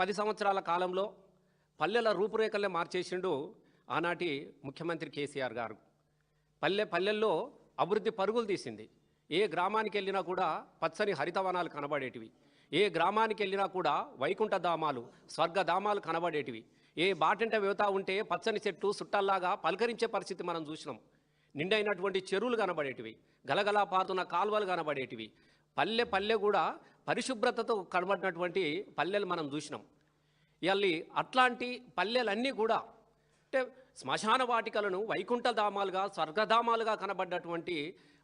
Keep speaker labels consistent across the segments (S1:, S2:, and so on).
S1: 10 సంవత్సరాల కాలంలో పల్లెల రూపురేఖలే మార్చేసిండు ఆనాటి ముఖ్యమంత్రి కేసీఆర్ గారు. పల్లెల్లో అభివృద్ధి పరుగులు తీసింది. ఏ గ్రామానికి వెళ్ళినా కూడా పచ్చని హరితవనాలు కనబడేటివి. ఏ గ్రామానికి వెళ్ళినా కూడా వైకుంఠధామాలు, స్వర్గధామాలు కనబడేటివి. ఏ బాటంట వెళ్తా ఉంటే పచ్చని చెట్టు చుట్టల్లాగా పలకరించే పరిస్థితి మనం చూసినాం. నిండైనటువంటి చెరువులు కనబడేటివి, గలగలా పాతున్న కాలువలు కనబడేటివి. పల్లె కూడా పరిశుభ్రతతో కనబడినటువంటి పల్లెలు మనం చూసినాం. ఇవాళ అట్లాంటి పల్లెలన్నీ కూడా అంటే శ్మశాన వాటికలను వైకుంఠధామాలుగా, స్వర్గధామాలుగా కనబడ్డటువంటి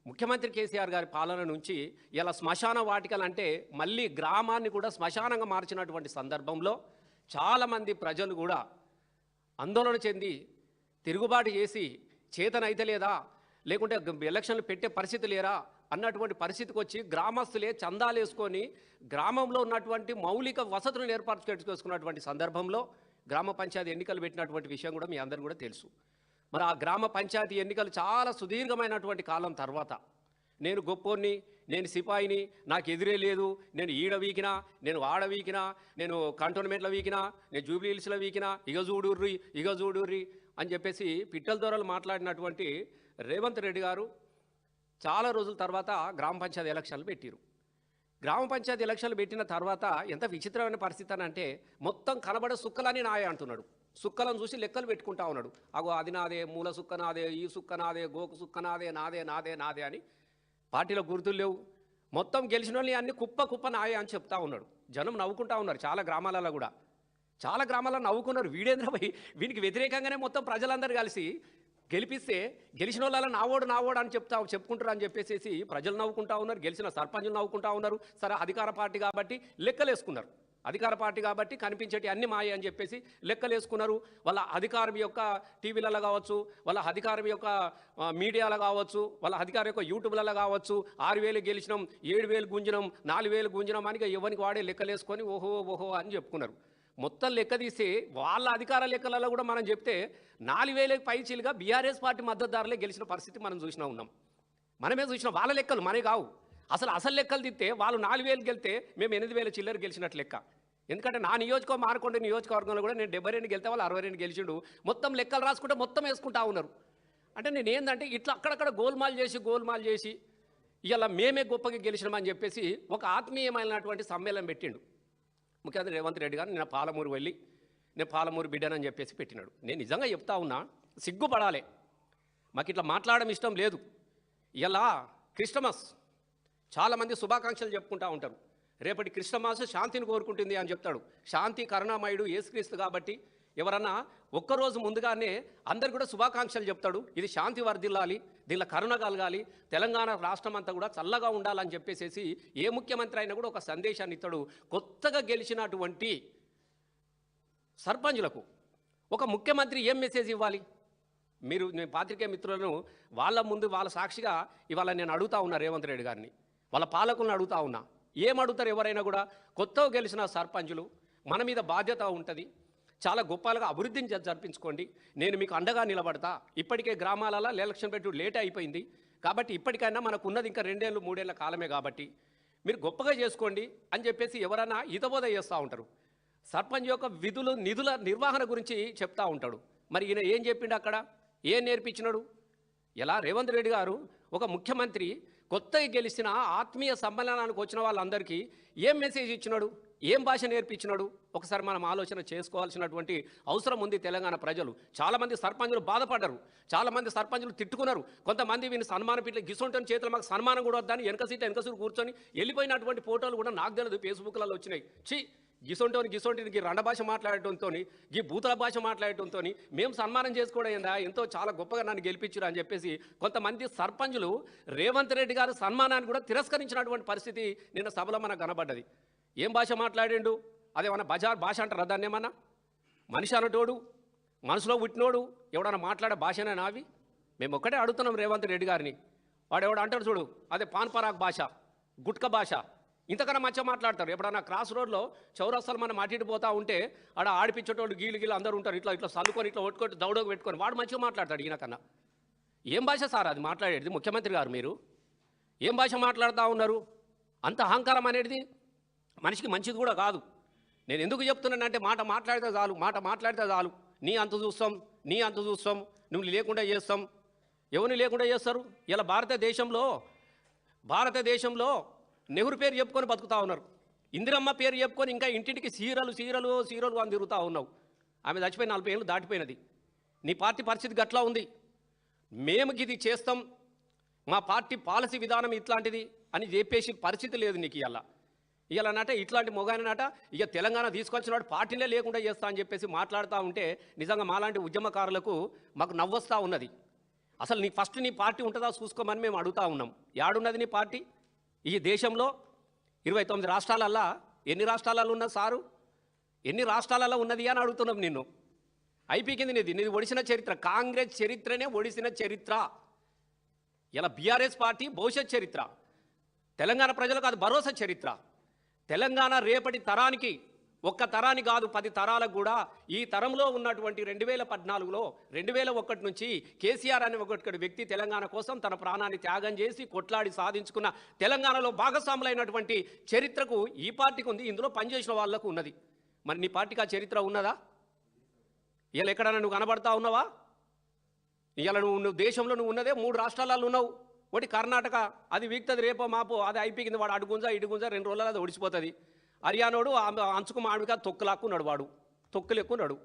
S1: ముఖ్యమంత్రి కేసీఆర్ గారి పాలన నుంచి ఇలా శ్మశాన వాటికలు అంటే మళ్ళీ గ్రామాన్ని కూడా శ్మశానంగా మార్చినటువంటి సందర్భంలో చాలామంది ప్రజలు కూడా ఆందోళన చెంది తిరుగుబాటు చేసి చేతనైతే లేదా, లేకుంటే ఎలక్షన్లు పెట్టే పరిస్థితి లేరా అన్నటువంటి పరిస్థితికి వచ్చి గ్రామస్తులే చందాలు వేసుకొని గ్రామంలో ఉన్నటువంటి మౌలిక వసతులను ఏర్పాటు చేసుకున్నటువంటి సందర్భంలో గ్రామ పంచాయతీ ఎన్నికలు పెట్టినటువంటి విషయం కూడా మీ అందరికీ కూడా తెలుసు. మరి ఆ గ్రామ పంచాయతీ ఎన్నికలు చాలా సుదీర్ఘమైనటువంటి కాలం తర్వాత నేను గొప్పోని, నేను సిపాయిని, నాకు ఎదురే లేదు, నేను ఈడ వీకినా, నేను ఆడ వీకినా, నేను కంటోన్మెంట్లో వీకినా, నేను జూబ్లీ హిల్స్లో వీకినా, ఇగ చూడుర్రి అని చెప్పేసి పిట్టల దొరలు మాట్లాడినటువంటి రేవంత్ రెడ్డి గారు చాలా రోజుల తర్వాత గ్రామ పంచాయతీ ఎలక్షన్లు పెట్టారు. గ్రామ పంచాయతీ ఎలక్షన్లు పెట్టిన తర్వాత ఎంత విచిత్రమైన పరిస్థితి అని అంటే మొత్తం కనబడే సుక్కలని నాయ అంటున్నాడు. సుక్కలను చూసి లెక్కలు పెట్టుకుంటా ఉన్నాడు. అగో అది నాదే, మూల సుక్క నాదే, ఈ సుక్క నాదే, గోకు సుక్క నాదే, నాదే అని పార్టీలో గుర్తులు లేవు. మొత్తం గెలిచిన వాళ్ళు అన్ని కుప్ప నాయ అని చెప్తా ఉన్నాడు. జనం నవ్వుకుంటా ఉన్నారు. చాలా గ్రామాలలో నవ్వుకున్నారు. వీనికి వ్యతిరేకంగానే మొత్తం ప్రజలందరూ కలిసి గెలిపిస్తే గెలిచిన వాళ్ళ నావోడు అని చెప్పుకుంటారు అని చెప్పేసి ప్రజలు నవ్వుకుంటా ఉన్నారు, గెలిచిన సర్పంచులు నవ్వుకుంటా ఉన్నారు. సరే అధికార పార్టీ కాబట్టి లెక్కలేసుకున్నారు. అధికార పార్టీ కాబట్టి కనిపించేటి అన్ని మాయ అని చెప్పేసి లెక్కలేసుకున్నారు. వాళ్ళ అధికారం యొక్క టీవీలలో కావచ్చు, వాళ్ళ అధికారం యొక్క మీడియాలో కావచ్చు, వాళ్ళ అధికారం యొక్క యూట్యూబ్లలో కావచ్చు, 6,000 గెలిచినాం, 7,000 గుంజినాం, 4,000 గుంజినాం అని ఎవరికి వాడే లెక్కలేసుకొని ఓహో అని చెప్పుకున్నారు. మొత్తం లెక్క తీసి వాళ్ళ అధికార లెక్కలలో కూడా మనం చెప్తే 4,000 పైచీలుగా బీఆర్ఎస్ పార్టీ మద్దతుదారులే గెలిచిన పరిస్థితి మనం ఉన్నాం. మనమే చూసినాం. వాళ్ళ లెక్కలు మనే కావు. అసలు లెక్కలు తిస్తే వాళ్ళు 4,000 గెలితే మేము 8,000 చిల్లర గెలిచినట్లు లెక్క. ఎందుకంటే నా మానకొండ నియోజకవర్గంలో కూడా నేను 72 గెలితే వాళ్ళు 62 గెలిచిండు. మొత్తం లెక్కలు రాసుకుంటే మొత్తం వేసుకుంటా ఉన్నారు. అంటే నేను ఏంటంటే ఇట్లా అక్కడక్కడ గోల్మాల్ చేసి ఇలా మేమే గొప్పగా గెలిచినామని చెప్పేసి ఒక ఆత్మీయమైనటువంటి సమ్మేళనం పెట్టిండు ముఖ్యమంత్రి రేవంత్ రెడ్డి గారు. నేను పాలమూరు బిడ్డనని చెప్పేసి పెట్టినాడు. నేను నిజంగా చెప్తా ఉన్నా, సిగ్గుపడాలి. మాకు ఇట్లా మాట్లాడడం ఇష్టం లేదు. ఇలా క్రిస్టమస్ చాలామంది శుభాకాంక్షలు చెప్పుకుంటూ ఉంటారు. రేపటి క్రిస్టమస్ శాంతిని కోరుకుంటుంది అని చెప్తాడు. శాంతి కరుణామయుడు యేసుక్రీస్తు కాబట్టి ఎవరన్నా ఒక్కరోజు ముందుగానే అందరు కూడా శుభాకాంక్షలు చెప్తాడు. ఇది శాంతి వర్ధిల్లాలి, దీనిలో కరుణ కలగాలి, తెలంగాణ రాష్ట్రం అంతా కూడా చల్లగా ఉండాలని చెప్పేసి ఏ ముఖ్యమంత్రి అయినా కూడా ఒక సందేశాన్ని ఇస్తాడు. కొత్తగా గెలిచినటువంటి సర్పంచులకు ఒక ముఖ్యమంత్రి ఏం మెసేజ్ ఇవ్వాలి? మీరు నేను పాత్రికేయ మిత్రులను వాళ్ళ సాక్షిగా ఇవాళ నేను అడుగుతా ఉన్నా రేవంత్ రెడ్డి గారిని, వాళ్ళ పాలకులను అడుగుతా ఉన్నా. ఏం అడుగుతారు ఎవరైనా కూడా? కొత్తగా గెలిచిన సర్పంచులు మన మీద బాధ్యత ఉంటుంది, చాలా గొప్పలుగా అభివృద్ధిని జరిపించుకోండి, నేను మీకు అండగా నిలబడతా. ఇప్పటికే గ్రామాలలో ఎలక్షన్ పెట్టు లేట్ అయిపోయింది కాబట్టి ఇప్పటికైనా మనకు ఉన్నది ఇంకా 2-3 ఏళ్ల కాలమే కాబట్టి మీరు గొప్పగా చేసుకోండి అని చెప్పేసి ఎవరైనా హితబోధ చేస్తూ ఉంటారు. సర్పంచ్ యొక్క నిధుల నిర్వహణ గురించి చెప్తా ఉంటాడు. మరి ఈయన ఏం చెప్పిండు అక్కడ? ఏం నేర్పించినాడు? ఎలా రేవంత్ రెడ్డి గారు ఒక ముఖ్యమంత్రి కొత్తగా గెలిచిన ఆత్మీయ సమ్మేళనానికి వచ్చిన వాళ్ళందరికీ ఏం మెసేజ్ ఇచ్చినాడు, ఏం భాష నేర్పించినాడు? ఒకసారి మనం ఆలోచన చేసుకోవాల్సినటువంటి అవసరం ఉంది. తెలంగాణ ప్రజలు చాలామంది సర్పంచులు బాధపడ్డారు, చాలామంది సర్పంచులు తిట్టుకున్నారు. కొంతమంది వీని సన్మానం ఇట్లా గిసొంటని చేతులు మాకు సన్మానం కూడా వద్దని వెనకసూరు కూర్చొని వెళ్ళిపోయినటువంటి ఫోటోలు కూడా నాకు తెలియదు ఫేస్బుక్లలో వచ్చినాయి. గిసొంటికి రండ భాష మాట్లాడటంతో, ఈ బూతుల భాష మాట్లాడటంతో మేము సన్మానం చేసుకోవడం ఏందా, ఎంతో చాలా గొప్పగా నన్ను గెలిపించారు అని చెప్పేసి కొంతమంది సర్పంచులు రేవంత్ రెడ్డి గారు సన్మానాన్ని కూడా తిరస్కరించినటువంటి పరిస్థితి నిన్న సభలో మనకు కనబడ్డది. ఏం భాష మాట్లాడిండు? అదేమన్నా బజార్ భాష అంటారు దాన్ని? ఏమన్నా మనిషి అనటోడు, మనసులో పుట్టినోడు ఎవడన్నా మాట్లాడే భాషనే నావి? మేము ఒక్కటే అడుగుతున్నాం రేవంత్ రెడ్డి గారిని. వాడు ఎవడు అంటాడు చూడు, అదే పాన్ పరాగ్ భాష, గుట్క భాష, ఇంతకన్నా మంచిగా మాట్లాడతారు. ఎప్పుడన్నా క్రాస్ రోడ్లో చౌరస్తాలు మనం అటు పోతా ఉంటే ఆడ ఆడిపించేటోళ్ళు గీలు అందరూ ఉంటారు. ఇట్లా సల్లుకొని ఇట్లా ఒట్టుకొని దౌడకు పెట్టుకొని వాడు మంచిగా మాట్లాడతాడు. ఈయనకన్నా ఏం భాష సార్ అది మాట్లాడేది? ముఖ్యమంత్రి గారు మీరు ఏం భాష మాట్లాడుతూ ఉన్నారు? అంత అహంకారం అనేది మనిషికి మంచిది కూడా కాదు. నేను ఎందుకు చెప్తున్నానంటే మాట మాట్లాడితే చాలు నీ అంత చూస్తాం నువ్వు లేకుండా చేస్తాం. ఎవరిని లేకుండా చేస్తారు? ఇలా భారతదేశంలో నెహ్రూ పేరు చెప్పుకొని బతుకుతా ఉన్నారు. ఇందిరమ్మ పేరు చెప్పుకొని ఇంకా ఇంటింటికి సీరలు అని తిరుగుతూ ఉన్నావు. ఆమె చచ్చిపోయి 40 ఏళ్ళు దాటిపోయినది. నీ పార్టీ పరిస్థితి గట్లా ఉంది. మేము ఇది చేస్తాం, మా పార్టీ పాలసీ విధానం ఇట్లాంటిది అని చెప్పేసి పరిస్థితి లేదు నీకు. ఇవాళ ఇట్లాంటి మొగానట ఇక తెలంగాణ తీసుకొచ్చిన వాడు పార్టీలే లేకుండా చేస్తా అని చెప్పేసి మాట్లాడుతూ ఉంటే నిజంగా మాలాంటి ఉద్యమకారులకు మాకు నవ్వొస్తూ ఉన్నది. అసలు ఫస్ట్ నీ పార్టీ ఉంటుందా చూసుకోమని మేము అడుగుతూ ఉన్నాం. యాడున్నది నీ పార్టీ? ఈ దేశంలో 29 రాష్ట్రాలల్లా ఎన్ని రాష్ట్రాలలో ఉన్నది సారు? ఎన్ని రాష్ట్రాలలో ఉన్నది అని అడుగుతున్నాం నిన్ను. అయిపోయింది నీది ఒడిసిన చరిత్ర. కాంగ్రెస్ చరిత్రనే ఒడిసిన చరిత్ర. ఇలా బీఆర్ఎస్ పార్టీ భవిష్యత్ చరిత్ర. తెలంగాణ ప్రజలకు అది భరోసా చరిత్ర. తెలంగాణ రేపటి తరానికి, ఒక్క తరానికి కాదు 10 తరాలకు కూడా ఈ తరంలో ఉన్నటువంటి 2014లో 2001 నుంచి కేసీఆర్ అనే ఒక వ్యక్తి తెలంగాణ కోసం తన ప్రాణాన్ని త్యాగం చేసి కొట్లాడి సాధించుకున్న తెలంగాణలో భాగస్వాములైనటువంటి చరిత్రకు ఈ పార్టీకి ఉంది, ఇందులో పనిచేసిన వాళ్ళకు ఉన్నది. మరి నీ పార్టీకి ఆ చరిత్ర ఉన్నదా? ఇలా ఎక్కడన్నా నువ్వు కనబడతా ఉన్నావా? ఇలా నువ్వు దేశంలో నువ్వు ఉన్నదే 3 రాష్ట్రాలలో ఉన్నావు. ఒకటి కర్ణాటక, అది వీక్తుంది రేపో మాపో, అది అయిపోయింది. వాడు అడుగుంజా ఇడుగుంజా 2 రోజులలో అది ఒడిచిపోతుంది. హర్యానోడు అంచుకు మామిడిగా తొక్కులాక్కున్నాడు, వాడు తొక్కులెక్కున్నాడు.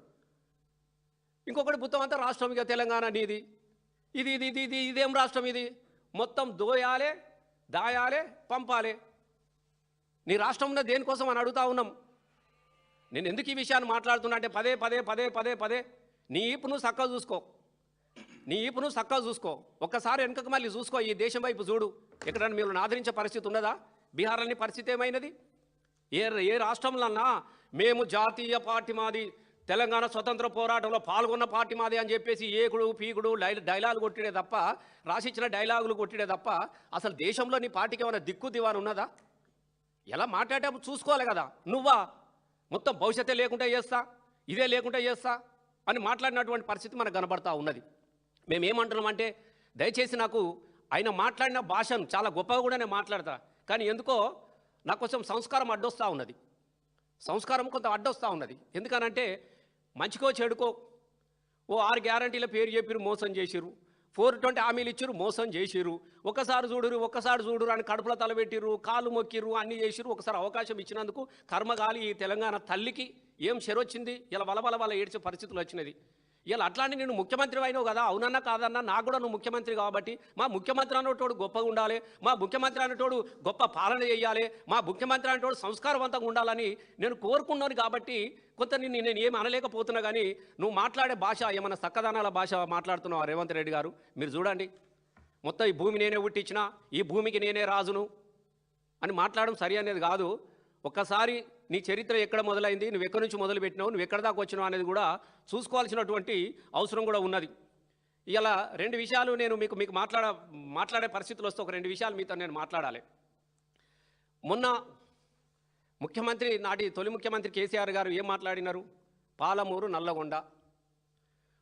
S1: ఇంకొకటి మొత్తం అంతా రాష్ట్రం ఇక తెలంగాణ నీది. ఇదేం రాష్ట్రం ఇది? మొత్తం దోయాలే, దాయాలే, పంపాలే. నీ రాష్ట్రం ఉన్న దేనికోసం అని అడుగుతా ఉన్నాం. నేను ఎందుకు ఈ విషయాన్ని మాట్లాడుతున్నా అంటే పదే నీ ఈపు నువ్వు చక్కగా చూసుకో. ఒక్కసారి వెనుకకు మళ్ళీ చూసుకో, ఈ దేశం వైపు చూడు. ఎక్కడన్నా మీరు ఆదరించే పరిస్థితి ఉన్నదా? బీహార్లోని పరిస్థితి ఏమైనది? ఏ రాష్ట్రంలోన్నా మేము జాతీయ పార్టీ మాది, తెలంగాణ స్వతంత్ర పోరాటంలో పాల్గొన్న పార్టీ మాది అని చెప్పేసి ఏకుడు పీకుడు డైలాగులు కొట్టిడే తప్ప, రాసిచ్చిన డైలాగులు కొట్టిడే తప్ప అసలు దేశంలో నీ పార్టీకి ఏమైనా దిక్కు దివాను ఉన్నదా? ఎలా మాట్లాడేటప్పుడు చూసుకోవాలి కదా. నువ్వా మొత్తం భవిష్యత్తే లేకుండా చేస్తా, ఇదే లేకుండా చేస్తా అని మాట్లాడినటువంటి పరిస్థితి మనకు కనబడతా ఉన్నది. మేమేమంటున్నామంటే దయచేసి నాకు ఆయన మాట్లాడిన భాషను చాలా గొప్పగా కూడా నేను మాట్లాడతా, కానీ ఎందుకో నాకు కొంచెం సంస్కారం అడ్డొస్తూ ఉన్నది. కొంత అడ్డొస్తూ ఉన్నది. ఎందుకనంటే మంచికో చెడుకో 6 గ్యారంటీల పేరు చెప్పిరు, మోసం చేసిరు. 420 హామీలు ఇచ్చిరు, మోసం చేసిరు. ఒక్కసారి చూడురు అని కడుపులో తలబెట్టిరు, కాళ్ళు మొక్కిరు, అన్నీ చేసిరు. ఒకసారి అవకాశం ఇచ్చినందుకు కర్మగాలి ఈ తెలంగాణ తల్లికి ఏం చెరొచ్చింది? ఇలా వల ఏడ్చే పరిస్థితులు వచ్చినది. ఇలా అట్లాంటి నేను ముఖ్యమంత్రి అయినావు కదా, అవునన్నా కాదన్నా నాకు కూడా నువ్వు ముఖ్యమంత్రి కాబట్టి మా ముఖ్యమంత్రి అనేటోడు గొప్పగా ఉండాలి, మా ముఖ్యమంత్రి అనేటోడు గొప్ప పాలన చేయాలి, మా ముఖ్యమంత్రి అనేటోడు సంస్కారవంతంగా ఉండాలని నేను కోరుకున్నాను. కాబట్టి కొంత నేను ఏమి అనలేకపోతున్నా, కానీ నువ్వు మాట్లాడే భాష ఏమన్నా చక్కదనాల భాష మాట్లాడుతున్నావు రేవంత్ రెడ్డి గారు. మీరు చూడండి, మొత్తం ఈ భూమి నేనే పుట్టించిన, ఈ భూమికి నేనే రాజును అని మాట్లాడడం సరి అనేది కాదు. ఒక్కసారి నీ చరిత్ర ఎక్కడ మొదలైంది, నువ్వు ఎక్కడి నుంచి మొదలుపెట్టినావు, నువ్వు ఎక్కడ దాకా వచ్చినావు అనేది కూడా చూసుకోవాల్సినటువంటి అవసరం కూడా ఉన్నది. ఇలా 2 విషయాలు నేను మీకు మాట్లాడే పరిస్థితులు వస్తే ఒక 2 విషయాలు మీతో నేను మాట్లాడాలి. మొన్న తొలి ముఖ్యమంత్రి కేసీఆర్ గారు ఏం మాట్లాడినారు? పాలమూరు నల్లగొండ,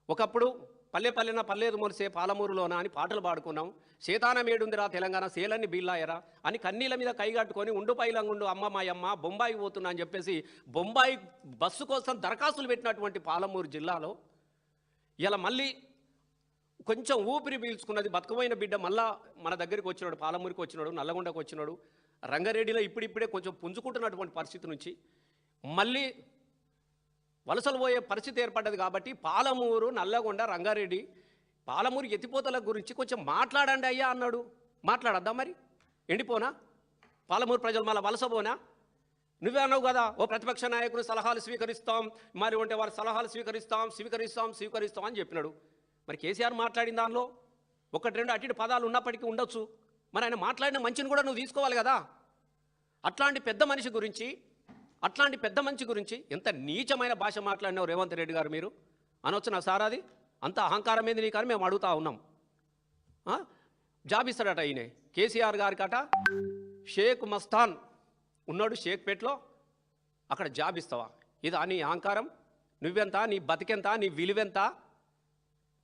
S1: ఒకప్పుడు పల్లెన పల్లేరు మొలిసే పాలమూరులోన అని పాటలు పాడుకున్నాం. శేతానమేడుందిరా తెలంగాణ సేలన్ని బిల్లాయరా అని కన్నీళ్ళ మీద కైగట్టుకొని ఉండు అమ్మ మాయమ్మ బొంబాయికి పోతున్నా అని చెప్పేసి బొంబాయి బస్సు కోసం దరఖాస్తులు పెట్టినటువంటి పాలమూరు జిల్లాలో ఇలా మళ్ళీ కొంచెం ఊపిరి పీల్చుకున్నది బతుకుపోయిన బిడ్డ మళ్ళా మన దగ్గరికి వచ్చినాడు, పాలమూరికి వచ్చినాడు, నల్లగొండకు వచ్చినాడు. రంగారెడ్డిలో ఇప్పుడిప్పుడే కొంచెం పుంజుకుంటున్నటువంటి పరిస్థితి నుంచి మళ్ళీ వలసలు పోయే పరిస్థితి ఏర్పడ్డది. కాబట్టి పాలమూరు, నల్లగొండ, రంగారెడ్డి, పాలమూరు ఎత్తిపోతల గురించి కొంచెం మాట్లాడండి అయ్యా అన్నాడు. మాట్లాడద్దా మరి? ఎండిపోనా పాలమూరు ప్రజలు? మళ్ళీ వలస పోనా? నువ్వే అన్నావు కదా, ఓ ప్రతిపక్ష నాయకుని సలహాలు స్వీకరిస్తాం, మరి అంటే వారి సలహాలు స్వీకరిస్తాం అని చెప్పినాడు. మరి కేసీఆర్ మాట్లాడిన దానిలో 1-2 అటు పదాలు ఉన్నప్పటికీ ఉండొచ్చు. మరి ఆయన మాట్లాడిన మంచిని కూడా నువ్వు తీసుకోవాలి కదా. అట్లాంటి పెద్ద మనిషి గురించి ఎంత నీచమైన భాష మాట్లాడినావు రేవంత్ రెడ్డి గారు మీరు అనొచ్చు నా సారాది. అంత అహంకారం ఏంది నీ కానీ మేము అడుగుతా ఉన్నాం. జాబ్ ఇస్తాడట ఈయన కేసీఆర్ గారికి అట. షేక్ మస్తాన్ ఉన్నాడు షేక్పేట్లో, అక్కడ జాబ్ ఇస్తావా? ఇది నీ అహంకారం? నువ్వెంత, నీ బతికెంత, నీ విలువెంత?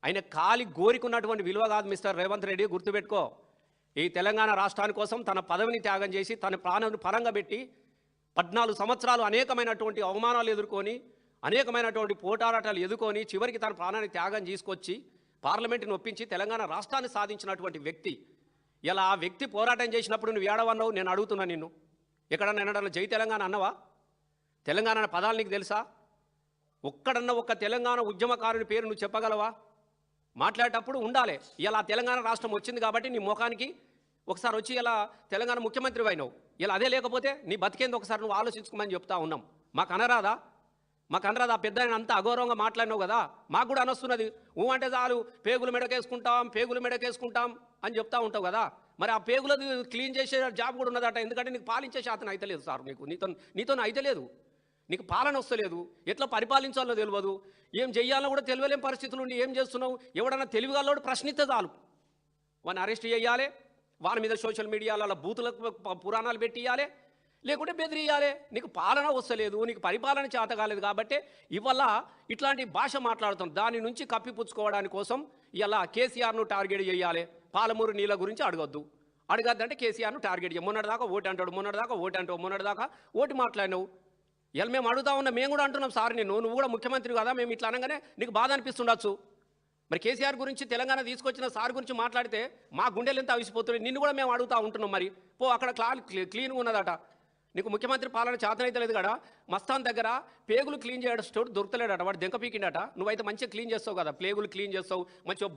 S1: ఆయన కాలి గోరికున్నటువంటి విలువ కాదు మిస్టర్ రేవంత్ రెడ్డి, గుర్తుపెట్టుకో. ఈ తెలంగాణ రాష్ట్రాని కోసం తన పదవిని త్యాగం చేసి తన ప్రాణాన్ని పరంగా పెట్టి 14 సంవత్సరాలు అనేకమైనటువంటి అవమానాలు ఎదుర్కొని, అనేకమైనటువంటి పోటాటాలు ఎదుర్కొని చివరికి తన ప్రాణాన్ని త్యాగం తీసుకొచ్చి పార్లమెంటుని ఒప్పించి తెలంగాణ రాష్ట్రాన్ని సాధించినటువంటి వ్యక్తి. ఇలా ఆ వ్యక్తి పోరాటం చేసినప్పుడు నువ్వు ఏడవన్నావు? నేను అడుగుతున్నా నిన్ను. ఎక్కడన్నా ఎన్నడన్నా జై తెలంగాణ అన్నవా? తెలంగాణ అనే పదాలు నీకు తెలుసా? ఒక్కడన్నా ఒక్క తెలంగాణ ఉద్యమకారుని పేరు నువ్వు చెప్పగలవా? మాట్లాడేటప్పుడు ఉండాలి. ఇలా తెలంగాణ రాష్ట్రం వచ్చింది కాబట్టి నీ ముఖానికి ఒకసారి వచ్చి ఇలా తెలంగాణ ముఖ్యమంత్రి అయినావు. ఇలా అదే లేకపోతే నీ బతికేంది ఒకసారి నువ్వు ఆలోచించుకోమని చెప్తా ఉన్నాం. మాకు అనరాదా? ఆ పెద్ద అంతా అగౌరవంగా మాట్లాడినావు కదా, మాకు కూడా అనొస్తున్నది. అంటే చాలు పేగులు మెడకేసుకుంటాం అని చెప్తా ఉంటావు కదా. మరి ఆ పేగులది క్లీన్ చేసే జాబ్ కూడా ఉన్నదట. ఎందుకంటే నీకు పాలించే శాతం అయితే లేదు సార్. నీతో అయితే లేదు. నీకు పాలన వస్తలేదు. ఎట్లా పరిపాలించాలో తెలియదు. ఏం చెయ్యాలో కూడా తెలియలేం పరిస్థితులు ఉండి ఏం చేస్తున్నావు? ఎవడన్నా తెలివిగాలోడు ప్రశ్నిస్తే చాలు వాడిని అరెస్ట్ చేయాలి, వాని మీద సోషల్ మీడియాలో బూతులకు పురాణాలు పెట్టియాలి, లేకుంటే బెదిరియాలి. నీకు పాలన వస్తలేదు, నీకు పరిపాలన చేత కాలేదు కాబట్టి ఇవాళ ఇట్లాంటి భాష మాట్లాడుతాం. దాని నుంచి కప్పిపుచ్చుకోవడానికి కోసం ఇలా కేసీఆర్ను టార్గెట్ చేయాలి. పాలమూరు నీళ్ళ గురించి అడగద్దంటే కేసీఆర్ను టార్గెట్ చేయాలి. మొన్నటిదాకా మొన్నటిదాకా ఓటు మాట్లాడినావు. ఇలా మేము అడుగుతా ఉన్నాం. మేము కూడా అంటున్నాం సార్, నువ్వు కూడా ముఖ్యమంత్రి కదా, మేము ఇట్లా అనగానే నీకు బాధ అనిపిస్తుండొచ్చు. మరి కేసీఆర్ గురించి తెలంగాణ తీసుకొచ్చిన సార్ గురించి మాట్లాడితే మా గుండెలు ఎంత అవిసిపోతున్నాయి. నిన్ను కూడా మేము అడుగుతూ ఉంటున్నాం. మరి అక్కడ క్లీన్గా ఉన్నదట. నీకు ముఖ్యమంత్రి పాలన చేతనైతే లేదు కదా. మస్తాన్ దగ్గర పేగులు క్లీన్ చేయడం స్టోర్ దొరకలేడట. వాడు దెంక పీకిండట. నువ్వైతే మంచిగా క్లీన్ చేస్తావు కదా, పేగులు క్లీన్ చేస్తావు, మంచిగా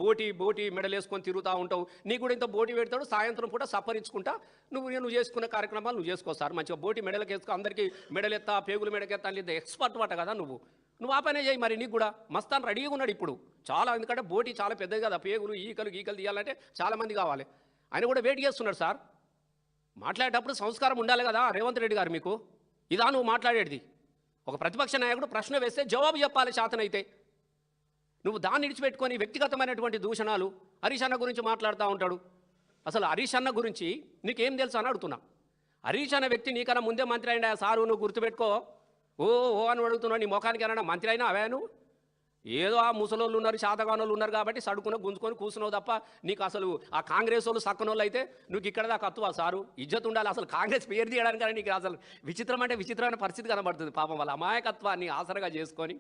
S1: బోటి మెడలు వేసుకొని తిరుగుతూ ఉంటావు. నీకు కూడా ఇంత బోటి పెడతాడు. సాయంత్రం పూట సపరించుకుంటా నువ్వు చేసుకునే కార్యక్రమాలు నువ్వు చేసుకోసారు. మంచిగా బోటి మెడలకు వేసుకో, అందరికీ మెడలెత్తా పేగులు మెడకెత్తా లేదా ఎక్స్పర్ట్ వాట కదా నువ్వు ఆ పనే చేయి. మరి నీకు కూడా మస్తాన్ రెడీగా ఉన్నాడు ఇప్పుడు చాలా. ఎందుకంటే బోటి చాలా పెద్దది కదా, పేగులు ఈకలు తీయాలంటే చాలామంది కావాలి. ఆయన కూడా వెయిట్ చేస్తున్నాడు సార్. మాట్లాడేటప్పుడు సంస్కారం ఉండాలి కదా రేవంత్ రెడ్డి గారు. మీకు ఇదా నువ్వు మాట్లాడేది? ఒక ప్రతిపక్ష నాయకుడు ప్రశ్న వేస్తే జవాబు చెప్పాలి శాతనైతే. నువ్వు దాన్ని విడిచిపెట్టుకొని వ్యక్తిగతమైనటువంటి దూషణాలు హరీష్ అన్న గురించి మాట్లాడుతూ ఉంటాడు. అసలు హరీష్ అన్న గురించి నీకేం తెలుసు అని అడుగుతున్నా. హరీష్ అన్న వ్యక్తి నీకన్నా ముందే మంత్రి అయినా సారు, నువ్వు గుర్తుపెట్టుకో. ఓ అని అడుగుతున్నావు. నీ ముఖానికి ఏమన్నా మంత్రి అయినా అవే నువ్వు? ఏదో ఆ ముసలోళ్ళు ఉన్నారు, శాతగానోళ్ళు ఉన్నారు కాబట్టి సడుకున గుంజుకొని కూర్చున్నావు తప్ప నీకు అసలు ఆ కాంగ్రెస్ వాళ్ళు సక్కనోళ్ళు అయితే నువ్వు ఇక్కడ దాకా అత్తువా సారు? ఇజ్జత్ ఉండాలి. అసలు కాంగ్రెస్ పేరు తీయడానికి నీకు అసలు విచిత్రమైన పరిస్థితి కనబడుతుంది. పాపం వాళ్ళ అమాయకత్వాన్ని ఆసరగా చేసుకొని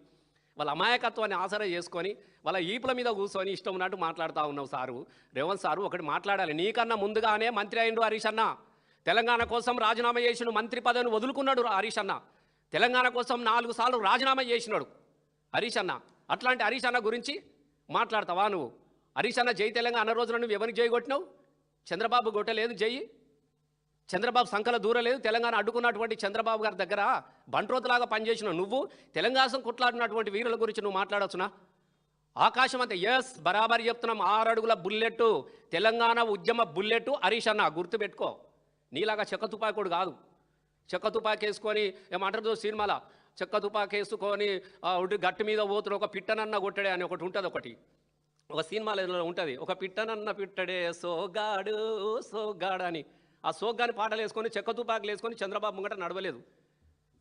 S1: వాళ్ళ ఈపుల మీద కూర్చొని ఇష్టం ఉన్నట్టు మాట్లాడుతూ ఉన్నావు సారు. రేవంత్ సారు ఒకటి మాట్లాడాలి. నీకన్నా ముందుగానే మంత్రి అయిండు హరీష్ అన్న. తెలంగాణ కోసం రాజీనామా చేసిన మంత్రి పదవిని వదులుకున్నాడు హరీష్ అన్న. తెలంగాణ కోసం 4 సార్లు రాజీనామా చేసినాడు హరీష్ అన్న. అట్లాంటి హరీష్ అన్న గురించి మాట్లాడతావా నువ్వు? హరీష్ అన్న జై తెలంగాణ అన్న రోజున నువ్వు ఎవరికి జై కొట్టినావు? చంద్రబాబు కొట్టలేదు జై. చంద్రబాబు సంకల దూరలేదు. తెలంగాణ అడ్డుకున్నటువంటి చంద్రబాబు గారి దగ్గర బంట్రోతులాగా పనిచేసినావు. నువ్వు తెలంగాణ కొట్లాడినటువంటి వీరుల గురించి నువ్వు మాట్లాడవచ్చునా? ఆకాశం అంతా ఎస్ బరాబరి చెప్తున్నాం. 6 అడుగుల బుల్లెట్టు, తెలంగాణ ఉద్యమ బుల్లెట్టు హరీష్ అన్న. గుర్తుపెట్టుకో. నీలాగా చెక్క తుపాకుడు కాదు. చెక్క తుపాకి వేసుకొని ఏమంటారు సినిమాలో, చెక్క తుపాకి వేసుకొని గట్టి మీద పోతున్న ఒక పిట్టనన్న కొట్టడే అని ఒకటి ఉంటుంది. ఒక సినిమాలో ఉంటుంది, ఒక పిట్టనన్న పిట్టడే సోగాడు అని. ఆ సోగ్గాని పాటలు వేసుకొని చెక్క తుపాకులు వేసుకొని చంద్రబాబు ముంగట నడవలేదు.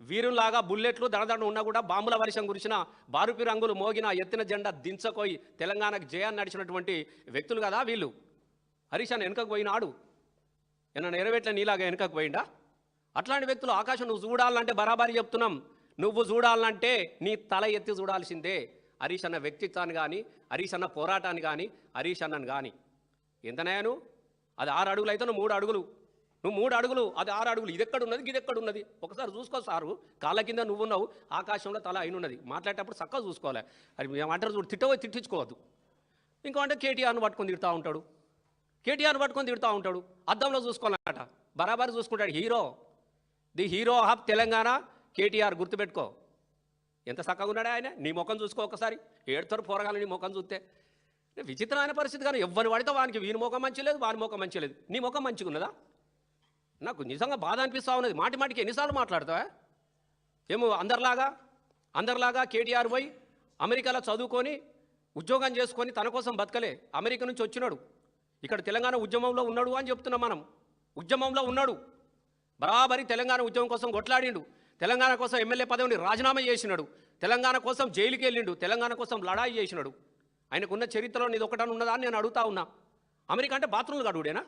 S1: వీరులాగా బుల్లెట్లు దడదడ ఉన్నా కూడా బాంబుల వర్షం కురిసిన, బారుపి రంగులు మోగిన, ఎత్తిన జెండా దించకోయి తెలంగాణకు జయాన్ని నడిచినటువంటి వ్యక్తులు కదా వీళ్ళు. హరీష్ అన్న వెనుకకు పోయినాడు. ఏమన్నా నెరవేట్ల నీలాగా వెనుకకు పోయిందా? అట్లాంటి వ్యక్తులు ఆకాశం నువ్వు చూడాలంటే బరాబరి చెప్తున్నాం. నువ్వు చూడాలంటే నీ తల ఎత్తి చూడాల్సిందే. హరీష్ అన్న వ్యక్తిత్వాన్ని కానీ, హరీష్ అన్న పోరాటాన్ని కానీ, హరీష్ అన్నను కానీ. ఎంతనయాను? అది 6 అడుగులు అయితే నువ్వు 3 అడుగులు, నువ్వు 3 అడుగులు, అది 6 అడుగులు. ఇది ఎక్కడున్నది ఒకసారి చూసుకో సారు. కాళ్ళ కింద నువ్వున్నావు, ఆకాశంలో తల అయినున్నది. మాట్లాడేటప్పుడు చక్కగా చూసుకోవాలి. అది ఏమంటారు చూడు, తిట్టించుకోవద్దు. ఇంకో అంటే కేటీఆర్ను పట్టుకొని తిడుతూ ఉంటాడు. అద్దంలో చూసుకోవాలన్నట. బరాబరి చూసుకుంటాడు. The hero of Telangana KTR. గుర్తుపెట్టుకో. ఎంత చక్కగా ఉన్నాడే ఆయన. నీ ముఖం చూసుకో ఒకసారి. ఏడుతారు పోరగాలు నీ ముఖం చూస్తే. విచిత్రమైన పరిస్థితి. కానీ ఎవ్వరు పడితే వానికి వీని ముఖం మంచి లేదు, వాని ముఖం మంచి లేదు. నీ ముఖం మంచిగా ఉన్నదా? నాకు నిజంగా బాధ అనిపిస్తూ ఉన్నది. మాటికి ఎన్నిసార్లు మాట్లాడతావా? ఏమో అందరిలాగా కేటీఆర్ పోయి అమెరికాలో చదువుకొని ఉద్యోగం చేసుకొని తన కోసం బతకలే. అమెరికా నుంచి వచ్చినాడు, ఇక్కడ తెలంగాణ ఉద్యమంలో ఉన్నాడు అని చెప్తున్నాం మనం. ఉద్యమంలో ఉన్నాడు, బరాబరి తెలంగాణ ఉద్యమం కోసం కొట్లాడిండు. తెలంగాణ కోసం ఎమ్మెల్యే పదవిని రాజీనామా చేసినాడు. తెలంగాణ కోసం జైలుకి వెళ్ళిండు. తెలంగాణ కోసం లడాయి చేసినాడు. ఆయనకున్న చరిత్రలో నీది ఒకటని ఉన్నదా అని నేను అడుగుతా ఉన్నా. అమెరికా అంటే బాత్రూమ్లు గడువుడేనా?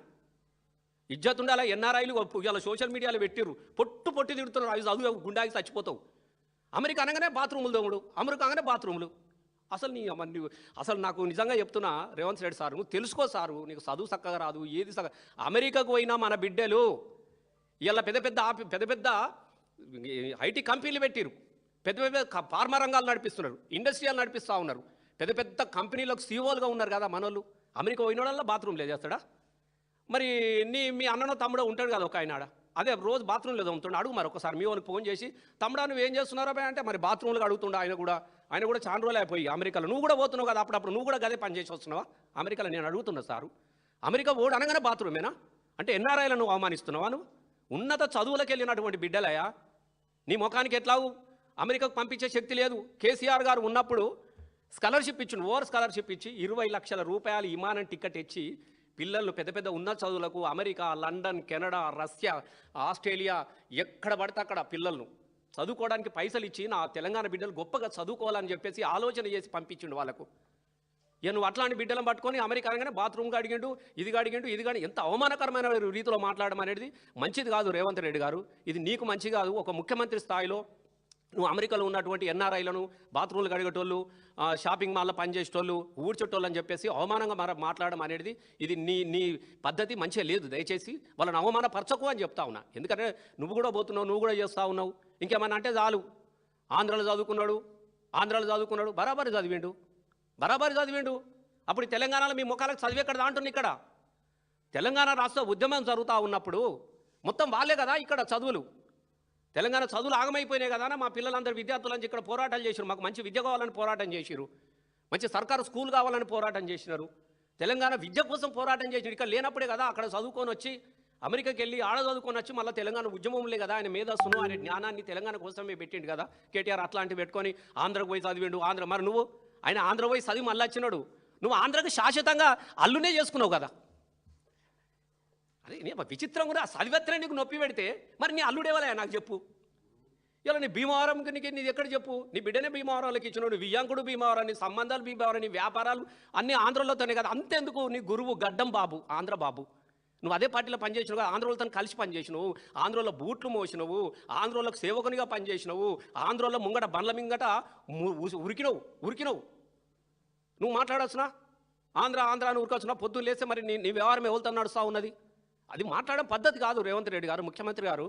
S1: ఇజ్జత్ ఉండాలా. ఎన్ఆర్ఐలు ఇలా సోషల్ మీడియాలో పెట్టిర్రు, పొట్టి తిడుతున్నారు, అవి చదువు గుండాకి చచ్చిపోతావు. అమెరికా అనగానే బాత్రూములు దోముడు, అమెరికా అనగానే బాత్రూములు. అసలు నాకు నిజంగా చెప్తున్నా రేవంత్ రెడ్డి సార్, నువ్వు తెలుసుకో సారు, నీకు చదువు చక్కగా రాదు, ఏది అమెరికాకు పోయినా మన బిడ్డలు ఇలా పెద్ద పెద్ద ఐటీ కంపెనీలు పెట్టిరు, పెద్ద పెద్ద ఫార్మా రంగాలు నడిపిస్తున్నారు, ఇండస్ట్రియల్ నడిపిస్తూ ఉన్నారు, పెద్ద పెద్ద కంపెనీలకు సీఓలుగా ఉన్నారు కదా మనోళ్ళు. అమెరికా పోయినోడల్లా బాత్రూమ్ లేదు చేస్తాడా? మరి మీ అన్ననో తమ్ముడో ఉంటాడు కదా ఒక ఆయన, అదే రోజు బాత్రూమ్ లేదు అమ్ముతుండే. అడుగు మరి ఒకసారి మీ వాళ్ళకి ఫోన్ చేసి, తమ్ముడా నువ్వు ఏం చేస్తున్నారో అంటే మరి బాత్రూమ్లో అడుగుతుండే. ఆయన కూడా చాలా రోజులు అయిపోయి అమెరికాలో. నువ్వు కూడా పోతున్నావు కదా అప్పుడప్పుడు, నువ్వు కూడా గదే పని చేసి వస్తున్నావా అమెరికాలో? నేను అడుగుతున్నా సారు, అమెరికా ఓడు అనగానే బాత్రూమేనా అంటే ఎన్ఆర్ఐలను నువ్వు అవమానిస్తున్నావా? నువ్వు ఉన్నత చదువులకు వెళ్ళినటువంటి బిడ్డలయా, నీ ముఖానికి ఎట్లావు అమెరికాకు పంపించే శక్తి లేదు. కేసీఆర్ గారు ఉన్నప్పుడు స్కాలర్షిప్ ఇచ్చిండు, ఓవర్ స్కాలర్షిప్ ఇచ్చి 20 లక్షల రూపాయలు విమానం టికెట్ ఇచ్చి పిల్లలను పెద్ద పెద్ద ఉన్నత చదువులకు America, London, Canada, Russia, Australia ఎక్కడ పడితే అక్కడ పిల్లలను చదువుకోవడానికి పైసలు ఇచ్చి నా తెలంగాణ బిడ్డలు గొప్పగా చదువుకోవాలని చెప్పేసి ఆలోచన చేసి పంపించిండు వాళ్ళకు. ఇక నువ్వు అట్లాంటి బిడ్డలను పట్టుకొని అమెరికా అనగానే బాత్రూమ్గా అడిగిండు, ఇది కానీ ఎంత అవమానకరమైన రీతిలో మాట్లాడడం అనేది మంచిది కాదు రేవంత్ రెడ్డి గారు. ఇది నీకు మంచి కాదు. ఒక ముఖ్యమంత్రి స్థాయిలో నువ్వు అమెరికాలో ఉన్నటువంటి ఎన్ఆర్ఐలను బాత్రూమ్లు కడిగేటోళ్ళు, షాపింగ్ మాల్లో పనిచేసేటోళ్ళు, ఊడ్చేటోళ్ళు అని చెప్పేసి అవమానంగా మాట్లాడడం అనేది ఇది నీ పద్ధతి మంచిగా లేదు. దయచేసి వాళ్ళని అవమానపరచకు అని చెప్తా ఉన్నా. ఎందుకంటే నువ్వు కూడా పోతున్నావు, నువ్వు కూడా చేస్తూ ఉన్నావు. ఇంకేమన్నా అంటే చాలు, ఆంధ్రాలో చదువుకున్నాడు, బరాబరి చదివిండు. అప్పుడు తెలంగాణలో మీ ముఖాలకు చదివి ఎక్కడ అంటున్నా. ఇక్కడ తెలంగాణ రాష్ట్ర ఉద్యమం జరుగుతూ ఉన్నప్పుడు మొత్తం వాళ్ళే కదా ఇక్కడ చదువులు, తెలంగాణ చదువులు ఆగమైపోయినాయి కదా. మా పిల్లలందరూ విద్యార్థులని ఇక్కడ పోరాటాలు చేసినారు, మాకు మంచి విద్య కావాలని పోరాటం చేసిరు, మంచి సర్కారు స్కూల్ కావాలని పోరాటం చేసినారు, తెలంగాణ విద్య కోసం పోరాటం చేసినారు. ఇక్కడ లేనప్పుడే కదా అక్కడ చదువుకొని వచ్చి అమెరికాకి వెళ్ళి ఆడ చదువుకొని వచ్చి మళ్ళీ తెలంగాణ ఉద్యమంలే కదా ఆయన మేధస్సును, ఆయన జ్ఞానాన్ని తెలంగాణ కోసమే పెట్టిండు కదా కేటీఆర్. అట్లాంటివి పెట్టుకొని ఆంధ్రకు పోయి చదివిండు. మరి నువ్వు ఆయన ఆంధ్ర పోయి చదివి మళ్ళీ వచ్చినాడు, నువ్వు ఆంధ్రకు శాశ్వతంగా అల్లునే చేసుకున్నావు కదా. అదే నీ విచిత్రం కూడా చదివేత్తనే నీకు నొప్పి పెడితే మరి నీ అల్లుడేవాలే నాకు చెప్పు. ఇలా నీ భీమవరంకి నీది ఎక్కడ చెప్పు? నీ బిడ్డనే భీమవరంలోకి ఇచ్చినావు, నీ వియ్యాంకుడు భీమవరం, నీ సంబంధాలు భీమవరం, నీ వ్యాపారాలు అన్నీ ఆంధ్రలోతోనే కదా. అంతెందుకు నీ గురువు గడ్డం బాబు, ఆంధ్ర బాబు, నువ్వు అదే పార్టీలో పనిచేసినావు కదా, ఆంధ్రోళ్ళతో కలిసి పనిచేసినావు, ఆంధ్రోలో బూట్లు మోసినవు, ఆంధ్రోళ్ళకు సేవకునిగా పనిచేసినావు, ఆంధ్రోలో ముంగట బండ్ల మింగట ఉరికినవు. నువ్వు మాట్లాడొచ్చునా? ఆంధ్ర అని ఉరకొచ్చునా? పొద్దున్న లేస్తే మరి నీ వ్యవహారం ఎవరితో నడుస్తూ ఉన్నది? అది మాట్లాడడం పద్ధతి కాదు రేవంత్ రెడ్డి గారు, ముఖ్యమంత్రి గారు.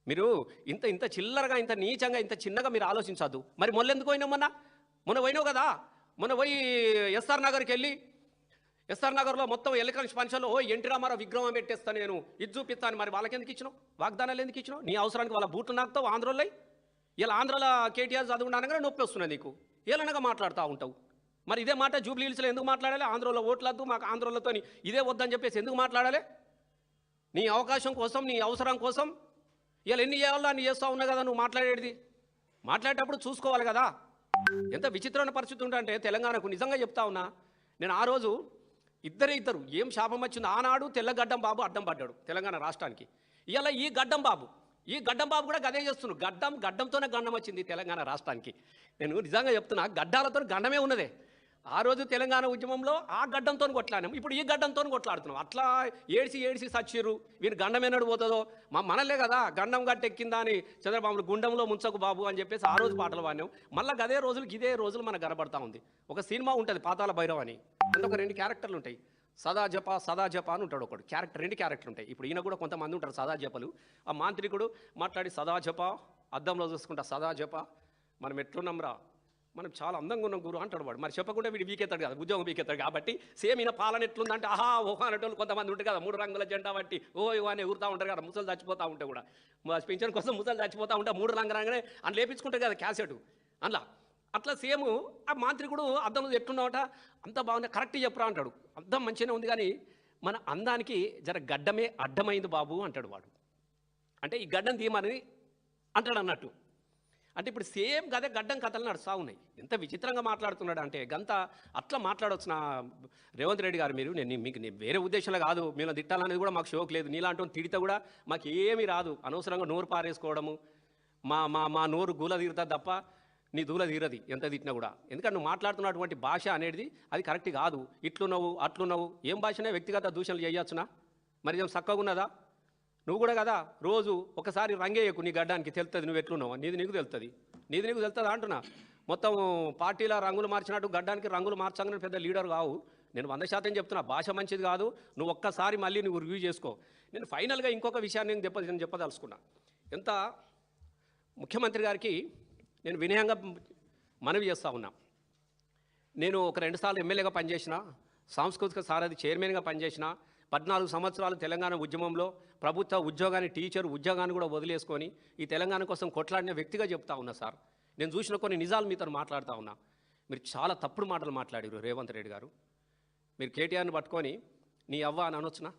S1: మీరు ఇంత చిల్లరగా, ఇంత నీచంగా, ఇంత చిన్నగా మీరు ఆలోచించద్దు. మరి మొన్నెందుకు పోయినావు? మొన్న పోయినావు కదా. మొన్న పోయి ఎస్ఆర్ నగర్కి వెళ్ళి, ఎస్ఆర్ నగర్లో మొత్తం ఎలక్ట్రానిక్స్ ఫంక్షన్లో ఎన్టీ రామారావు విగ్రహం పెట్టేస్తాను నేను, ఇది చూపిస్తాను. మరి వాళ్ళకి ఎందుకు ఇచ్చినావు? వాగ్దానాలు ఎందుకు ఇచ్చినావు? నీ అవసరానికి వాళ్ళ బూట్లు నాకుతావు ఆంధ్రలో. ఇలా ఆంధ్రలో కేటీఆర్ చదువుకుంటానగానే నొప్పి వస్తున్నాయి నీకు, ఏలనగా మాట్లాడుతూ ఉంటావు. మరి ఇదే మాట జూబ్లీ హిల్స్లో ఎందుకు మాట్లాడాలి? ఆంధ్రలో ఓట్లద్దు మాకు, ఆంధ్రలతో ఇదే వద్దని చెప్పేసి ఎందుకు మాట్లాడాలి? నీ అవకాశం కోసం, నీ అవసరం కోసం ఇలా ఎన్ని చేయాలో అన్ని చేస్తూ ఉన్నా కదా నువ్వు మాట్లాడేది. మాట్లాడేటప్పుడు చూసుకోవాలి కదా. ఎంత విచిత్రమైన పరిస్థితి ఉంటే తెలంగాణకు నిజంగా చెప్తా ఉన్నా నేను. ఆ రోజు ఇద్దరు ఏం శాపం వచ్చింది. ఆనాడు తెల్లగడ్డం బాబు అడ్డం పడ్డాడు తెలంగాణ రాష్ట్రానికి. ఇలా ఈ గడ్డం బాబు కూడా గదే చేస్తున్నాడు. గడ్డంతోనే గండం వచ్చింది తెలంగాణ రాష్ట్రానికి. నేను నిజంగా చెప్తున్నా, గడ్డాలతో గండమే ఉన్నదే. ఆ రోజు తెలంగాణ ఉద్యమంలో ఆ గడ్డంతో కొట్లాడాం, ఇప్పుడు ఈ గడ్డంతో కొట్లాడుతున్నాం. అట్లా ఏడిసి సచ్చిర్రు. వీరు గండం ఎన్నడు పోతుందో మనలే కదా. గండం గట్టెక్కిందా అని చంద్రబాబులు గుండంలో ముంచకు బాబు అని చెప్పేసి ఆ రోజు పాటలు పాడినాం. మళ్ళీ ఇదే రోజులు మనకు కనబడతా ఉంది. ఒక సినిమా ఉంటుంది పాతాళ భైరవ్ అని, అంటే ఒక 2 క్యారెక్టర్లు ఉంటాయి. సదా జప అని ఉంటాడు ఒకడు క్యారెక్టర్, 2 క్యారెక్టర్లు ఉంటాయి. ఇప్పుడు ఈయన కూడా కొంతమంది ఉంటారు సదా జపలు. ఆ మాంత్రికుడు మాట్లాడి సదా జప, అద్దంలో చూసుకుంటా సదా జప, మనం ఎట్లున్నాంరా, మనం చాలా అందంగా ఉన్నాం గురు అంటాడు వాడు. మరి చెప్పకుండా వీడు వీకెత్తాడు కదా, ఉద్యోగం వీకెత్తాడు. కాబట్టి సేమ్ ఈయన పాలన ఎట్లుందంటే ఓహో అనేటోళ్ళు కొంతమంది ఉంటారు కదా, 3 రంగుల జెండా బట్టి అని ఎగురుతూ ఉంటారు కదా. ముసలు చచ్చిపోతూ ఉంటే కూడా, పింఛన్ కోసం ముసలు చచ్చిపోతూ ఉంటే 3 రంగులనే అని లేపించుకుంటారు కదా క్యాసెట్ అందులో. అట్లా సేమ్ ఆ మాంత్రికుడు అద్దంలో ఎట్లున్నావట, అంత బాగుంది కరెక్ట్ చెప్పురా అంటాడు. అద్దం మంచిగానే ఉంది కానీ మన అందానికి జర గడ్డమే అడ్డమైంది బాబు అంటాడు వాడు. అంటే ఈ గడ్డం తీయమని అంటాడు అన్నట్టు. అంటే ఇప్పుడు సేమ్ గదే గడ్డం కథలు నడుస్తూ ఉన్నాయి. ఎంత విచిత్రంగా మాట్లాడుతున్నాడు అంటే గంత అట్లా మాట్లాడవచ్చు నా రేవంత్ రెడ్డి గారు. మీరు మీకు వేరే ఉద్దేశంలో కాదు, మేము తిట్టాలనేది కూడా మాకు షోక్ లేదు. నీలాంటి తిడితే కూడా మాకు ఏమీ రాదు. అనవసరంగా నోరు పారేసుకోవడము, మా నోరు గూల తీరుతుంది తప్ప నీ దూల తీరది ఎంత తిట్టినా కూడా. ఎందుకంటే నువ్వు మాట్లాడుతున్నటువంటి భాష అనేది అది కరెక్ట్ కాదు. ఇట్లున్నావు అట్లున్నావు, ఏం భాషనే వ్యక్తిగత దూషణలు చేయొచ్చునా? మరి ఏం చక్కగా ఉన్నదా? నువ్వు కూడా కదా రోజు ఒకసారి రంగేయకు, నీ గడ్డానికి తెలుస్తుంది నువ్వు ఎట్లున్నావు, నీకు తెలుస్తుంది, నీకు తెలుస్తుందా అంటున్నా. మొత్తం పార్టీల రంగులు మార్చినట్టు గడ్డానికి రంగులు మార్చగానే పెద్ద లీడర్ కావు. నేను 100% చెప్తున్నా, భాష మంచిది కాదు. నువ్వు ఒక్కసారి మళ్ళీ నువ్వు రివ్యూ చేసుకో. నేను ఫైనల్గా ఇంకొక విషయాన్ని నేను చెప్పదలుచుకున్నా. ఎంత ముఖ్యమంత్రి గారికి నేను వినయంగా మనవి చేస్తూ ఉన్నా. నేను ఒక 2 సార్లు ఎమ్మెల్యేగా పనిచేసిన, సాంస్కృతిక సారథి చైర్మన్గా పనిచేసిన, 14 సంవత్సరాలు తెలంగాణ ఉద్యమంలో ప్రభుత్వ ఉద్యోగాన్ని, టీచర్ ఉద్యోగాన్ని కూడా వదిలేసుకొని ఈ తెలంగాణ కోసం కొట్లాడిన వ్యక్తిగా చెప్తా ఉన్నా సార్. నేను చూసిన కొన్ని నిజాలు మీతో మాట్లాడుతూ ఉన్నా. మీరు చాలా తప్పుడు మాటలు మాట్లాడారు రేవంత్ రెడ్డి గారు. మీరు కేటీఆర్ని పట్టుకొని నీ అవ్వ అని అనొచ్చునా?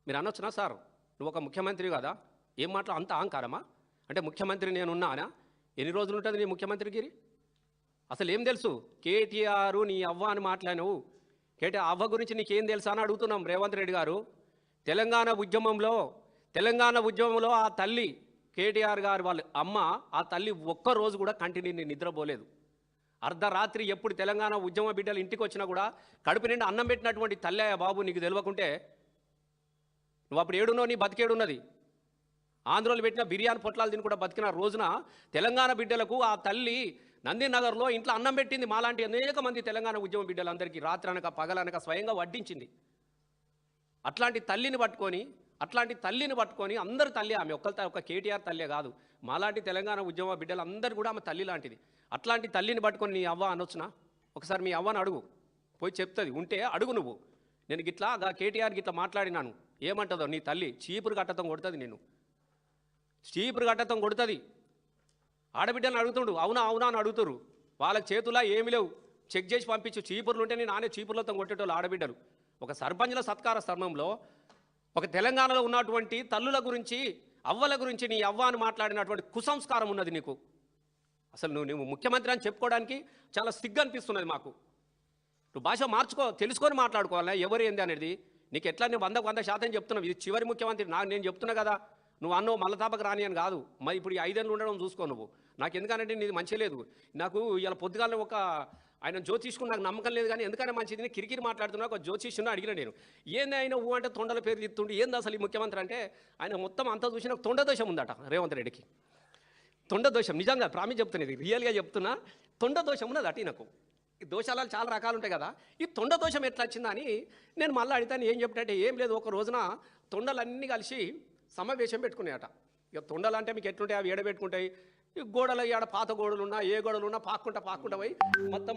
S1: మీరు అనొచ్చునా సార్? నువ్వు ఒక ముఖ్యమంత్రి కదా, ఏం మాటలు అంత అహంకారమా? అంటే ముఖ్యమంత్రి నేనున్నానా? ఎన్ని రోజులు ఉంటుంది నీ ముఖ్యమంత్రిగిరి? అసలు ఏం తెలుసు? కేటీఆర్ నీ అవ్వ అని మాట్లాడినవు. కేటీఆర్ అవ్వ గురించి నీకేం తెలుసా అని అడుగుతున్నాం రేవంత్ రెడ్డి గారు. తెలంగాణ ఉద్యమంలో ఆ తల్లి కేటీఆర్ గారు వాళ్ళ అమ్మ, ఆ తల్లి ఒక్కరోజు కూడా కంటిన్యూ నిద్రపోలేదు. అర్ధరాత్రి ఎప్పుడు తెలంగాణ ఉద్యమ బిడ్డలు ఇంటికి వచ్చినా కూడా కడుపు నిండా అన్నం పెట్టినటువంటి తల్లి బాబు, నీకు తెలియకుంటే నువ్వు అప్పుడు ఏడున్నావు, నీ బతికేడున్నది. ఆంధ్రలో పెట్టిన బిర్యానీ పొట్లాలు తిని కూడా బతికిన రోజున తెలంగాణ బిడ్డలకు ఆ తల్లి నందినగర్లో ఇంట్లో అన్నం పెట్టింది. మాలాంటి అనేక మంది తెలంగాణ ఉద్యమ బిడ్డలందరికీ రాత్రనక పగలనక స్వయంగా వడ్డించింది. అట్లాంటి తల్లిని పట్టుకొని అందరు తల్లి, ఆమె ఒక్క కేటీఆర్ తల్లే కాదు, మాలాంటి తెలంగాణ ఉద్యమ బిడ్డలందరూ కూడా ఆమె తల్లి లాంటిది. అట్లాంటి తల్లిని పట్టుకొని నీ అవ్వ అనొచ్చునా? ఒకసారి మీ అవ్వను అడుగు, పోయి చెప్తుంది, ఉంటే అడుగు నువ్వు. నేను గిట్లా కేటీఆర్ గిట్లా మాట్లాడినాను, ఏమంటుందో నీ తల్లి చీపురు కట్టతం కొడుతుంది, నేను చీపురు కట్టతం కొడుతుంది. ఆడబిడ్డలను అడుగుతుండు, అవునా అని అడుగుతురు. వాళ్ళకి చేతులా ఏమి లేవు, చెక్ చేసి పంపించు. చీపుర్లు ఉంటే నేను నానే చీపుర్లతో కొట్టేటోళ్ళు ఆడబిడ్డలు. ఒక సర్పంచ్ల సత్కార స్థర్మంలో ఒక తెలంగాణలో ఉన్నటువంటి తల్లుల గురించి, అవ్వల గురించి నీ అవ్వ అని మాట్లాడినటువంటి కుసంస్కారం ఉన్నది నీకు. అసలు నువ్వు ముఖ్యమంత్రి అని చెప్పుకోవడానికి చాలా సిగ్గు అనిపిస్తున్నది మాకు. నువ్వు భాష మార్చుకో, తెలుసుకొని మాట్లాడుకోవాలా ఎవరు ఏంది అనేది. నీకు ఎట్లా నేను 100% చెప్తున్నావు, ఇది చివరి ముఖ్యమంత్రి నేను చెప్తున్నా కదా. నువ్వు అన్నో మల్లతాపకు రాని అని కాదు. మరి ఇప్పుడు 5 ఏళ్ళు ఉండడం చూసుకో నువ్వు. నాకు ఎందుకంటే నీది మంచి లేదు. నాకు ఇలా పొద్దుగానే ఆయన జ్యోతిష్కుని నాకు నమ్మకం లేదు, కానీ ఎందుకంటే మంచిది కిరికిరి మాట్లాడుతున్నా. ఒక జ్యోతిష్యుని అడిగిన నేను, ఏంది ఆయన ఊ అంటే తొండల పేరు తిత్తుండి, ఏంది అసలు ఈ ముఖ్యమంత్రి అంటే? ఆయన మొత్తం అంతా చూసి నాకు తొండదోషం ఉందట రేవంత్ రెడ్డికి. తొండదోషం నిజంగా ప్రామిస్ చెప్తున్నది, రియల్గా చెప్తున్నా. తొండదోషం ఉన్నది అటు నాకు. ఈ దోషాలు చాలా రకాలు ఉంటాయి కదా, ఈ తొండదోషం ఎట్లా వచ్చిందని నేను మళ్ళీ అడిగితాను. ఏం చెప్పినట్టే ఏం లేదు, ఒక రోజున తొండలన్నీ కలిసి సమావేశం పెట్టుకున్నాయట. ఇక తొండలు అంటే మీకు ఎట్లుంటాయి, అవి ఏడబెట్టుకుంటాయి. ఈ గోడలు ఆడ పాత గోడలు ఉన్నా, ఏ గోడలు ఉన్నా పాక్కుంటా పోయి మొత్తం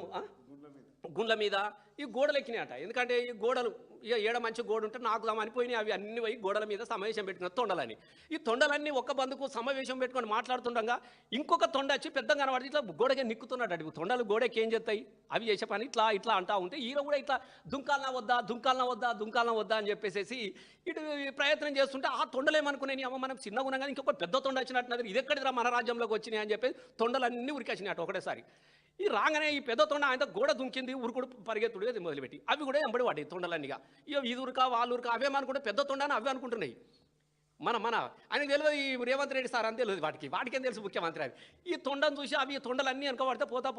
S1: గుండ్ల మీద ఈ గోడలు ఎక్కినాయట. ఎందుకంటే ఈ గోడలు ఇక ఏడ మంచి గోడ ఉంటే నాకు అనిపోయినాయి. అవి అన్ని పోయి గోడల మీద సమావేశం పెట్టిన తొండలని. ఈ తొండలన్నీ ఒక్క బందుకు సమావేశం పెట్టుకొని మాట్లాడుతుండగా ఇంకొక తొండ వచ్చి పెద్దగా కనబడి ఇట్లా గోడకే నిక్కుతున్నాడు. అటు తొండలు గోడకి ఏం చేస్తాయి, అవి చేసే పని ఇట్లా అంటా ఉంటే ఈయన కూడా ఇట్లా దుంకాలనా వద్దా అని చెప్పేసి ఇటు ప్రయత్నం చేస్తుంటే ఆ తొండలేమనుకునే అమ్మ మనం చిన్నగా ఉన్నాం కానీ ఇంకొక పెద్ద తొండ వచ్చినట్టున్నది, ఇది ఎక్కడిరా మన రాజ్యంలోకి వచ్చినాయి అని చెప్పి తొండలన్నీ ఉరికొచ్చినాయి అటు ఒకటేసారి. ఈ రాగానే ఈ పెద్ద తొండ ఆయన గోడ దుంకింది, ఉరుకుడు పరిగెత్తుడు మొదలుపెట్టి అవి కూడా ఎంబడి పడ్డాయి తొండలన్నీగా. ఇక ఇది ఉరకా వాళ్ళు ఉరకా అవేమనుకుంటే పెద్ద తొండని అవే అనుకుంటున్నాయి. మన ఆయనకు తెలియదు ఈ రేవంత్ రెడ్డి సార్ అని తెలియదు, వాటికేం తెలుసు ముఖ్యమంత్రి అని. ఈ తొండను చూసి అవి తొండలన్నీ అనుకోబడితే పోతా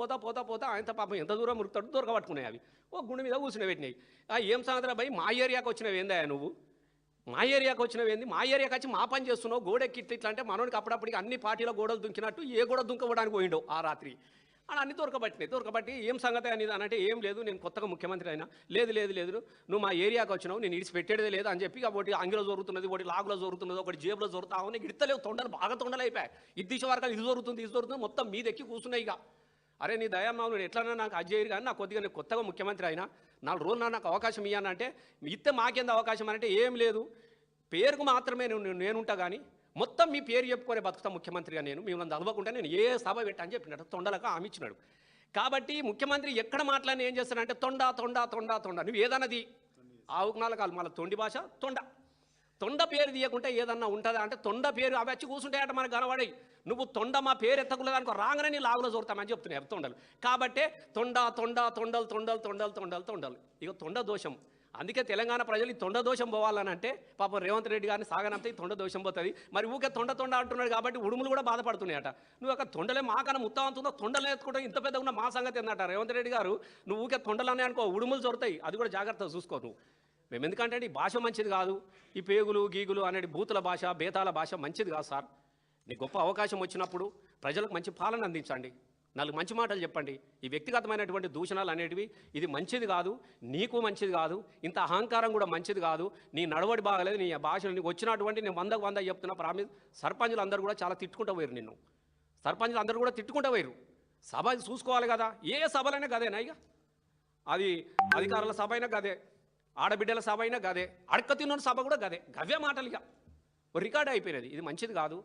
S1: ఆయన పాపం ఎంత దూరం ఉరుకుతాడు దొరకబట్టుకున్నాయి. అవి ఓ గుండె మీద కూర్చుని పెట్టినాయి. ఏం సంగతి భయ్, మా ఏరియాకి వచ్చినవి ఏందా నువ్వు, మా ఏరియాకి వచ్చినవి ఏంది, మా ఏరియాకి వచ్చి మా పని చేస్తున్నావు, గోడెక్కి ఇట్లా అంటే మనోడికి అప్పుడప్పటికి అన్ని పార్టీల గోడలు దుంకినట్టు ఏ గోడ దుంకబడానికి పోయిండో ఆ రాత్రి. అని అన్ని దొరకబట్టి ఏం సంగతి అనేది అని అంటే ఏం లేదు, నేను కొత్తగా ముఖ్యమంత్రి అయినా. లేదు నువ్వు మా ఏరియాకి వచ్చినావు, నేను ఇడిచి పెట్టేదే లేదు అని చెప్పి ఒకటి అంగిలో జరుగుతున్నది, ఒకటి లాగులో జరుగుతున్నది, ఒకటి జేబులో జరుగుతా ఉన్నాయి. ఇడతలేవు తొండలు, బాగా తొండలు అయిపోయాయి. ఇది వరకు ఇది జరుగుతుంది మొత్తం మీదెక్కి కూర్చున్నాయి. ఇక అరే నీ దయామావులు ఎట్లన్నా నాకు అజ్జయ్యారు కానీ నాకు కొద్దిగా నేను కొత్తగా ముఖ్యమంత్రి అయినా 4 రోజులు నాకు అవకాశం ఇవ్వనంటే ఇస్తే మాకేంత అవకాశం అంటే ఏం లేదు, పేరుకు మాత్రమే నేనుంటా కానీ మొత్తం మీ పేరు చెప్పుకొని బతుకుతా ముఖ్యమంత్రిగా నేను, మిమ్మల్ని చదవకుండా నేను ఏ సభ పెట్టని చెప్పినట్టు తొండలకు హామీ ఇచ్చినాడు. కాబట్టి ముఖ్యమంత్రి ఎక్కడ మాట్లాడిన ఏం చేస్తానంటే తొండ నువ్వు ఏదన్నది ఆవుకు నాలుగు మళ్ళీ తొండి భాష తొండ పేరు తీయకుంటే ఏదన్నా ఉంటుందా అంటే తొండ పేరు అవి వచ్చి కూర్చుంటాయట మనకు కనబడాయి. నువ్వు తొండ మా పేరు ఎత్తకులేదనుకో రాగానే నీ లాగులో చూడతామని చెప్తున్నాయి తొండలు. కాబట్టి తొండలు ఇక తొండ దోషం. అందుకే తెలంగాణ ప్రజలు ఈ తొండ దోషం పోవాలని అంటే పాపం రేవంత్ రెడ్డి గారిని సాగనంతే ఈ తొండ దోషం పోతుంది. మరి ఊకే తొండ అంటున్నాడు కాబట్టి ఉడుములు కూడా బాధపడుతున్నాయట. నువ్వు ఒక తొండలే మాకన్నా ముత్తవంతుందో తొండలు ఎత్తుకుంటే ఇంత పెద్ద ఉన్న మా సంగతి ఏందట రేవంత్ రెడ్డి గారు. నువ్వు ఊకే తొండలనే అనుకో ఉడుములు చొరుతాయి, అది కూడా జాగ్రత్తగా చూసుకో నువ్వు. మేము ఎందుకంటే ఈ భాష మంచిది కాదు, ఈ పేగులు గీగులు అనేది బూతుల భాష బేతాల భాష మంచిది కాదు సార్. నీకు గొప్ప అవకాశం వచ్చినప్పుడు ప్రజలకు మంచి పాలన అందించండి, నాలుగు మంచి మాటలు చెప్పండి. ఈ వ్యక్తిగతమైనటువంటి దూషణలు అనేటివి ఇది మంచిది కాదు, నీకు మంచిది కాదు, ఇంత అహంకారం కూడా మంచిది కాదు, నీ నడవడి బాగలేదు, నీ భాషలు నీకు వచ్చినటువంటి నేను 100 చెప్తున్నా ప్రామిస్. సర్పంచులు అందరూ కూడా చాలా తిట్టుకుంటూ పోయారు నిన్ను, సర్పంచులు అందరూ కూడా తిట్టుకుంటూ పోయారు. సభ చూసుకోవాలి కదా, ఏ సభలైనా గదేనా ఇక, అది అధికారుల సభ అయినా గదే, ఆడబిడ్డల సభ అయినా గదే, అడక్క తిన్న సభ కూడా గదే, గవే మాటలు ఇక రికార్డ్ అయిపోయినది. ఇది మంచిది కాదు.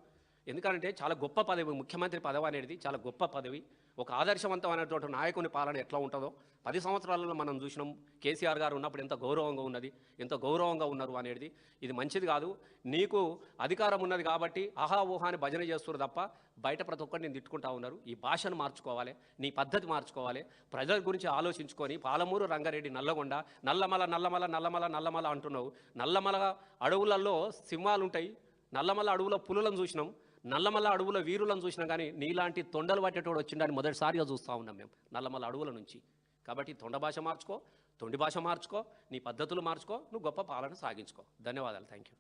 S1: ఎందుకంటే చాలా గొప్ప పదవి, ముఖ్యమంత్రి పదవి అనేది చాలా గొప్ప పదవి. ఒక ఆదర్శవంతమైనటువంటి నాయకుని పాలన ఎట్లా ఉంటుందో 10 సంవత్సరాలలో మనం చూసినాం. కేసీఆర్ గారు ఉన్నప్పుడు ఎంత గౌరవంగా ఉన్నది, ఎంత గౌరవంగా ఉన్నారు అనేది. ఇది మంచిది కాదు. నీకు అధికారం ఉన్నది కాబట్టి ఆహా ఊహా అని భజన చేస్తున్నారు తప్ప బయట ప్రతి ఒక్కరిని నేను తిట్టుకుంటా ఉన్నారు. ఈ భాషను మార్చుకోవాలి, నీ పద్ధతి మార్చుకోవాలి, ప్రజల గురించి ఆలోచించుకొని. పాలమూరు రంగారెడ్డి నల్లగొండ నల్లమల నల్లమల నల్లమల నల్లమల అంటున్నావు. నల్లమల అడవులలో సింహాలు ఉంటాయి, నల్లమల అడవుల పులులను చూసినాం, నల్లమల్ల అడవుల వీరులను చూసినా కానీ నీలాంటి తొండలు పట్టేటోడు వచ్చిండని మొదటిసారిగా చూస్తూ ఉన్నాం మేము నల్లమల్ల అడవుల నుంచి. కాబట్టి తొండ భాష మార్చుకో, తొండి భాష మార్చుకో, నీ పద్ధతులు మార్చుకో, నువ్వు గొప్ప పాలన సాగించుకో. ధన్యవాదాలు. Thank you.